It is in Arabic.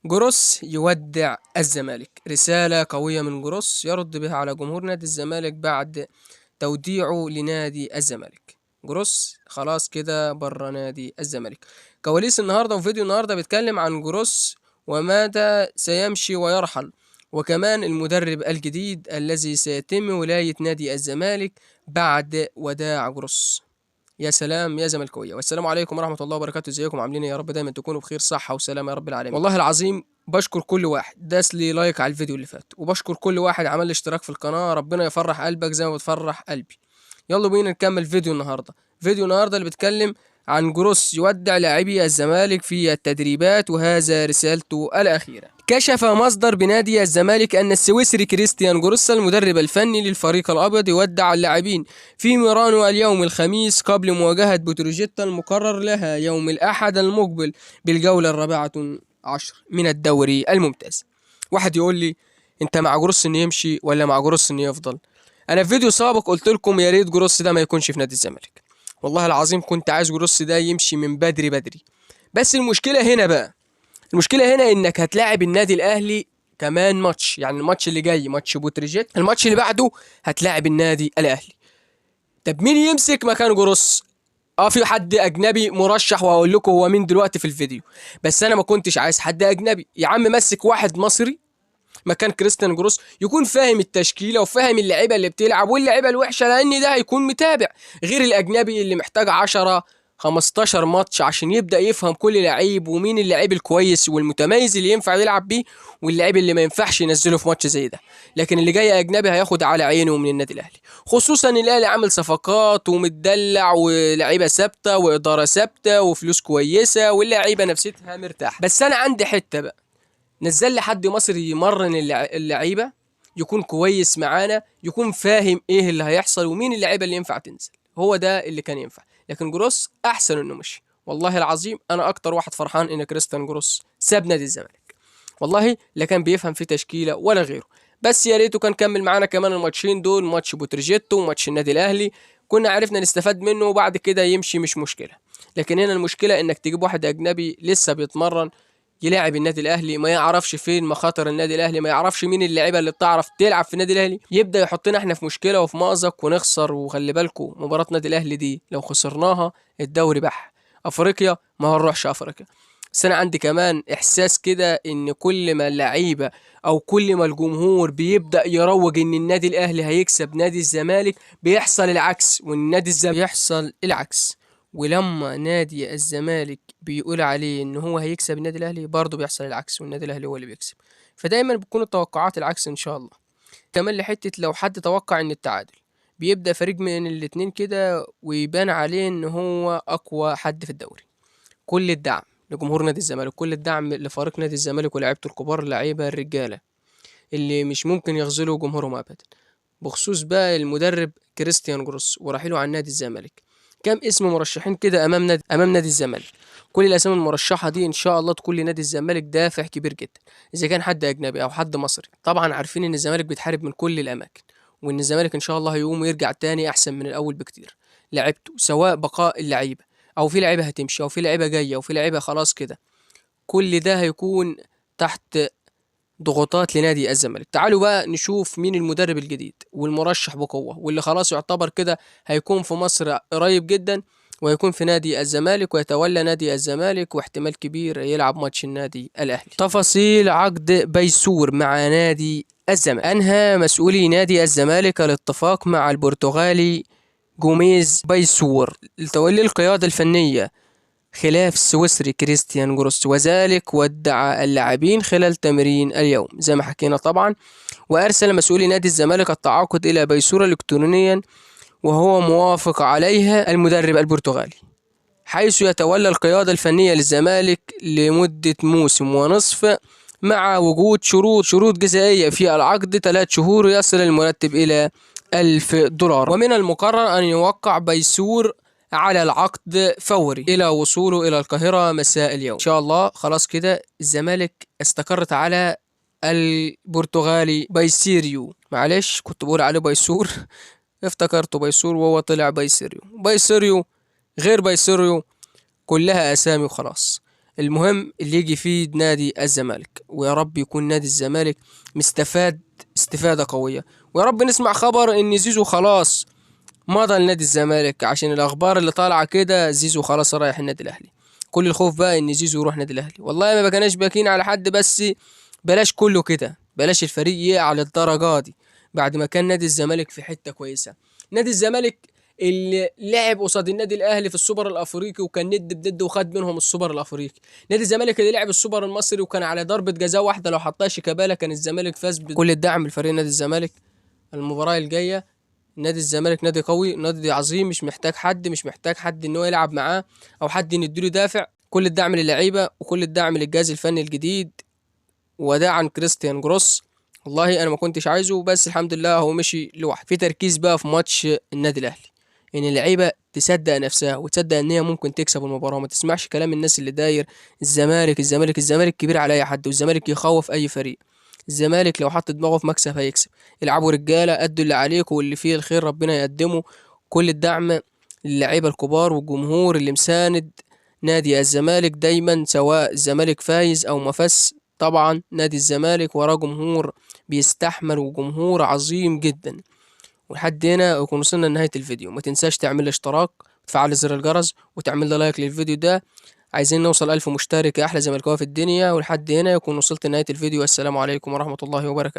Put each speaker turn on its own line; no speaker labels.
جروس يودع الزمالك، رسالة قوية من جروس يرد بها على جمهور نادي الزمالك بعد توديعه لنادي الزمالك. جروس خلاص كده بره نادي الزمالك. كواليس النهارده وفيديو النهارده بيتكلم عن جروس ومتى سيمشي ويرحل، وكمان المدرب الجديد الذي سيتم ولاية نادي الزمالك بعد وداع جروس. يا سلام يا زملكاويه، والسلام عليكم ورحمه الله وبركاته. ازيكم عاملين إيه؟ يا رب دايما تكونوا بخير صحه وسلامه يا رب العالمين. والله العظيم بشكر كل واحد داس لي لايك على الفيديو اللي فات، وبشكر كل واحد عمل لي اشتراك في القناه. ربنا يفرح قلبك زي ما بتفرح قلبي. يلا بينا نكمل فيديو النهارده. فيديو النهارده اللي بيتكلم عن جروس يودع لاعبي الزمالك في التدريبات، وهذا رسالته الأخيرة. كشف مصدر بنادي الزمالك أن السويسري كريستيان جروس المدرب الفني للفريق الأبيض يودع اللاعبين في ميرانو اليوم الخميس قبل مواجهة بتروجيت المقرر لها يوم الأحد المقبل بالجولة الرابعة عشر من الدوري الممتاز. واحد يقول لي انت مع جروس انه يمشي ولا مع جروس انه يفضل؟ انا في فيديو سابق قلت لكم يا ريت جروس ده ما يكونش في نادي الزمالك. والله العظيم كنت عايز جروس ده يمشي من بدري بدري. بس المشكلة هنا بقى، المشكلة هنا انك هتلاعب النادي الاهلي كمان ماتش، يعني الماتش اللي جاي ماتش بوتريجيت، الماتش اللي بعده هتلاعب النادي الاهلي. طب مين يمسك مكان جروس؟ في حد اجنبي مرشح وهقول لكم هو مين دلوقتي في الفيديو، بس انا ما كنتش عايز حد اجنبي. يا عم مسك واحد مصري مكان كريستيان جروس، يكون فاهم التشكيله وفاهم اللعيبه اللي بتلعب واللعيبه الوحشه، لان ده هيكون متابع، غير الاجنبي اللي محتاج 10 15 ماتش عشان يبدا يفهم كل لعيب ومين اللعيب الكويس والمتميز اللي ينفع يلعب بيه واللعيب اللي ما ينفعش ينزله في ماتش زي ده. لكن اللي جاي اجنبي هياخد على عينه من النادي الاهلي، خصوصا الاهلي عامل صفقات ومتدلع ولعيبه ثابته واداره ثابته وفلوس كويسه واللعيبه نفسيتها مرتاحه. بس انا عندي حته بقى، نزل لي حد مصري يمرن اللعيبه، يكون كويس معانا، يكون فاهم ايه اللي هيحصل ومين اللعيبه اللي ينفع تنزل. هو ده اللي كان ينفع. لكن جروس احسن انه مشي. والله العظيم انا اكتر واحد فرحان ان كريستيان جروس ساب نادي الزمالك. والله لا كان بيفهم في تشكيله ولا غيره. بس يا ريته كان كمل معانا كمان الماتشين دول، ماتش بوترجيت وماتش النادي الاهلي، كنا عرفنا نستفاد منه وبعد كده يمشي مش مشكله. لكن هنا المشكله انك تجيب واحد اجنبي لسه بيتمرن يلاعب النادي الاهلي، ما يعرفش فين مخاطر النادي الاهلي، ما يعرفش مين اللعيبه اللي بتعرف تلعب في النادي الاهلي، يبدا يحطنا احنا في مشكله وفي مأزق ونخسر. وخلي بالكم مباراه النادي الاهلي دي لو خسرناها الدوري بح، افريقيا ما هنروحش افريقيا. بس انا عندي كمان احساس كده ان كل ما اللعيبه او كل ما الجمهور بيبدا يروج ان النادي الاهلي هيكسب نادي الزمالك، بيحصل العكس، والنادي الزمالك بيحصل العكس. ولما نادي الزمالك بيقول عليه ان هو هيكسب النادي الاهلي برضه بيحصل العكس والنادي الاهلي هو اللي بيكسب. فدايما بتكون التوقعات العكس ان شاء الله. كمان لحته لو حد توقع ان التعادل، بيبدا فريق من الاتنين كده ويبان عليه ان هو اقوى حد في الدوري. كل الدعم لجمهور نادي الزمالك، كل الدعم لفريق نادي الزمالك ولاعيبته الكبار، اللعيبه الرجاله اللي مش ممكن يخذلوا جمهورهم ابدا. بخصوص بقى المدرب كريستيان جروس ورحيله عن نادي الزمالك، كام اسم مرشحين كده امام نادي الزمالك. كل الاسامي المرشحه دي ان شاء الله تكون لنادي الزمالك دافع كبير جدا. اذا كان حد اجنبي او حد مصري، طبعا عارفين ان الزمالك بيتحارب من كل الاماكن، وان الزمالك ان شاء الله هيقوم ويرجع تاني احسن من الاول بكتير. لعبته سواء بقاء اللعيبه او في لعيبه هتمشي او في لعيبه جايه او في لعيبه خلاص كده، كل ده هيكون تحت ضغوطات لنادي الزمالك. تعالوا بقى نشوف مين المدرب الجديد والمرشح بقوة واللي خلاص يعتبر كده هيكون في مصر قريب جدا، ويكون في نادي الزمالك ويتولى نادي الزمالك، واحتمال كبير يلعب ماتش النادي الأهلي. تفاصيل عقد بيسور مع نادي الزمالك. أنهى مسؤولي نادي الزمالك الاتفاق مع البرتغالي جوميز بيسور لتولي القيادة الفنية خلاف السويسري كريستيان جروس، وذلك ودع اللاعبين خلال تمرين اليوم زي ما حكينا طبعا. وأرسل مسؤولي نادي الزمالك التعاقد إلى بيسورة إلكترونيا وهو موافق عليها المدرب البرتغالي، حيث يتولى القيادة الفنية للزمالك لمدة موسم ونصف، مع وجود شروط جزائية في العقد 3 شهور يصل المرتب إلى $1000. ومن المقرر أن يوقع بيسور على العقد فوري إلى وصوله إلى القاهرة مساء اليوم إن شاء الله. خلاص كده الزمالك استقرت على البرتغالي بيسيريو، معلش كنت بقول عليه بيسور افتكرته بيسور وهو طلع بيسيريو. بيسيريو غير بيسيريو، كلها أسامي وخلاص. المهم اللي يجي فيه نادي الزمالك، ويا رب يكون نادي الزمالك مستفاد استفادة قوية. ويا رب نسمع خبر ان زيزو خلاص مضى لنادي الزمالك، عشان الاخبار اللي طالعة كده زيزو خلاص رايح النادي الاهلي. كل الخوف بقى ان زيزو يروح نادي الاهلي. والله ما بقناش باكين على حد، بس بلاش كله كده، بلاش الفريق يقع للدرجة دي بعد ما كان نادي الزمالك في حتة كويسة. نادي الزمالك اللي لعب قصاد النادي الاهلي في السوبر الافريقي وكان ند بند وخد منهم السوبر الافريقي. نادي الزمالك اللي لعب السوبر المصري وكان على ضربة جزاء واحدة لو حطها شيكابالا كان الزمالك فاز. بكل الدعم لفريق نادي الزمالك. المباراة الجاية نادي الزمالك نادي قوي، نادي عظيم، مش محتاج حد، مش محتاج حد ان هو يلعب معاه او حد يديله دافع. كل الدعم للعيبة وكل الدعم للجهاز الفني الجديد، وداعا كريستيان جروس. والله انا ما كنتش عايزه، بس الحمد لله هو مشي لوحده. في تركيز بقى في ماتش النادي الاهلي ان اللعيبه تصدق نفسها وتصدق ان هي ممكن تكسب المباراه، وما تسمعش كلام الناس اللي داير الزمالك الزمالك الزمالك كبير على اي حد، والزمالك يخوف اي فريق. الزمالك لو حط دماغه في مكسب هيكسب. العبوا رجاله، ادوا اللي عليكم واللي فيه الخير ربنا يقدمه. كل الدعم للعيبه الكبار والجمهور اللي مساند نادي الزمالك دايما، سواء الزمالك فايز او ما فاز. طبعا نادي الزمالك وراه جمهور بيستحمل وجمهور عظيم جدا. ولحد هنا يكون وصلنا لنهاية الفيديو. ما تنساش تعمل اشتراك وتفعل زر الجرس وتعمل لي لايك للفيديو ده. عايزين نوصل 1000 مشترك يا أحلى زملكاويه في الدنيا. ولحد هنا يكون وصلت لنهاية الفيديو. السلام عليكم ورحمة الله وبركاته.